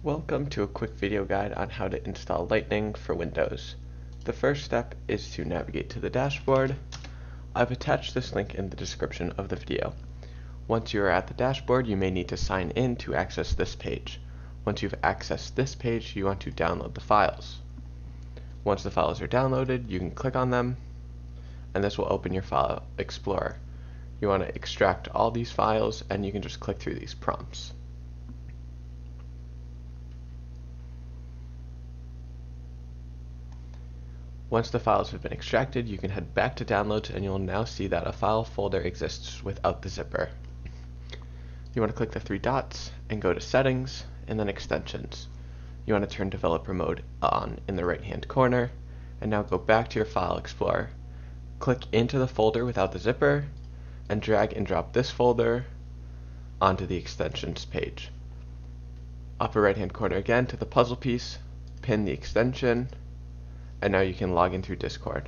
Welcome to a quick video guide on how to install Lightning for Windows. The first step is to navigate to the dashboard. I've attached this link in the description of the video. Once you are at the dashboard, you may need to sign in to access this page. Once you've accessed this page, you want to download the files. Once the files are downloaded, you can click on them, and this will open your File Explorer. You want to extract all these files, and you can just click through these prompts. Once the files have been extracted, you can head back to Downloads and you'll now see that a file folder exists without the zipper. You want to click the three dots and go to Settings and then Extensions. You want to turn Developer Mode on in the right hand corner and now go back to your File Explorer. Click into the folder without the zipper and drag and drop this folder onto the Extensions page. Upper right hand corner again to the puzzle piece, pin the extension, and now you can log in through Discord.